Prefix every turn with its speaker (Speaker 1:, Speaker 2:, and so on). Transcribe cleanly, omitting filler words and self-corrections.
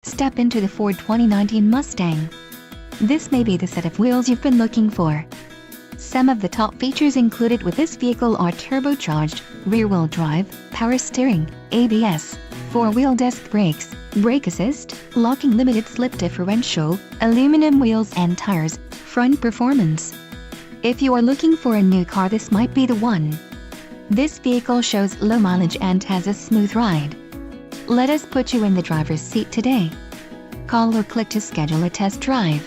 Speaker 1: Step into the Ford 2019 Mustang. This may be the set of wheels you've been looking for. Some of the top features included with this vehicle are turbocharged, rear-wheel drive, power steering, ABS, four-wheel disc brakes, brake assist, locking limited slip differential, aluminum wheels and tires, front performance. If you are looking for a new car, this might be the one. This vehicle shows low mileage and has a smooth ride. Let us put you in the driver's seat today. Call or click to schedule a test drive.